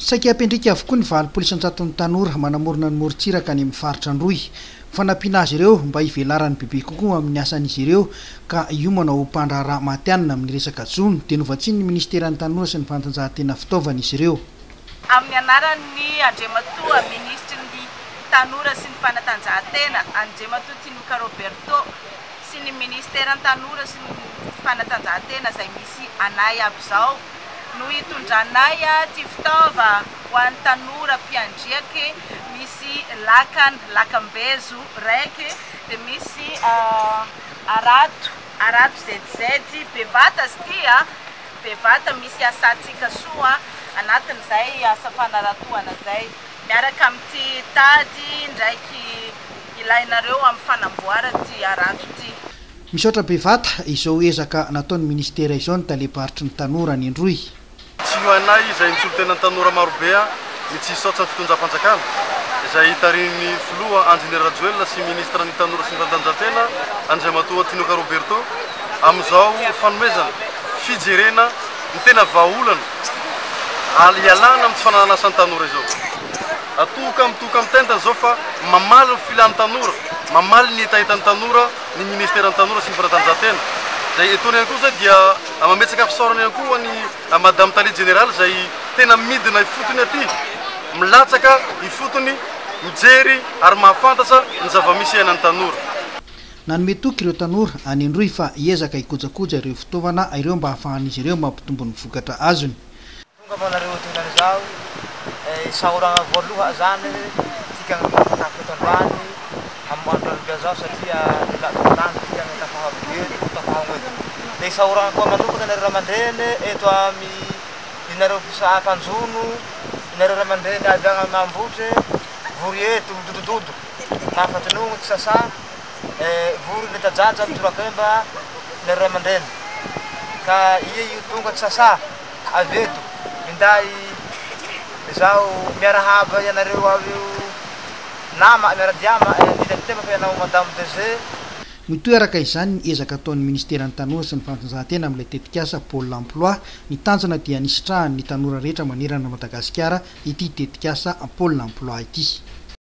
Saika apendrika avokoa ny valopolo isan-jaton'ny tanora manamorona ny morontsiraka any amin'ny faritra Androy. Fanampiana azy ireo mba hivelarany bebe kokoa amin'ny asan'izy ireo ka io manao mpandraharaha matianina amin'ny resaka jony dia novatsiany ny ministeran'ny tanora sy ny fanatanjahantena fitaovana izy ireo. Amin'ny anaran'ny Andriamatoa ministry ny tanora sy ny fanatanjahantena Andriamatoa Tinuka Roberto sy ny ministeran'ny tanora sy ny fanatanjahantena izay misy anay aby izao no hitondranay ty fitaova ho an'ny tanora mpiandriaky misy lakambezo raiky dia misy arato zezety bevata izy ty bevata misy asantsika soa anatin'izay asa fanaratoana zay miaraka amin'ty tady ndraiky ilainareo amin'ny fanamboara ty arato ty. Misaotra bevata izao ezaka nataon'ny ministera izao ny taleparitry ny tanora any Androy. Tsy ho anay izay nitsolotena ny tanora marobe ny tsy hisaotra ny fitondram-panjakana izay hitarin'ny filoha Engineer Rajoelina sy ministra ny tanora sy ny fanatanjahantena Andriamatoa Tinuka Roberto amin'izao fanomezana fijerena ny tena vahaolana ialana amin'ny tsy fananana ny tanora izao. Atoka amin'ny tentana izao fa mamaly ny filan'ny tanora, mamaly ny etaetan'ny tanora ny ministeran'ny tanora sy ny fanatanjahantena. Zay etony ihany koa zay dia mametsaka fisaorana ihany koa ny Madame Tali Général izay tena midina ifotony aty, milatsaka ifotony, mijery ary mahafantatra ny zava-misy iainan'ny tanora. Nanome toky ireo tanora any Androy fa hiezaka hikojakoja ireo fitaovana ireo mba hahafahan'izy ireo mampitombo ny vokatra azony. Tonga manareo tonga izao sahorana voaloha zany tika nakatandroany amin'ny androany zao satria latonany tika tafahabeto tafahamoeto dia sahorana koa manokana nareo ramandreny eto inareo mpisapanjono inareo ramandreny avy agny amambotry vory eto midodododo nahafatinono ty sasa vory letajaja mitorakemba nareo ramandreny ka io tonga ty sasa avy eto minday izao miarahaba ianareo avy nama miaradiama nitantema fa ianao Madame DG. Mitoeraka izany ny ezaka ataon'ny ministeran'ny tanora sy ny fanatanjahantena amin'ilay tetikasa Pôle l'emploi ny tanjona dia nisitrahany ny tanora rehetra manerana Madagasikara ity tetikasa Pôle l'emploi ity.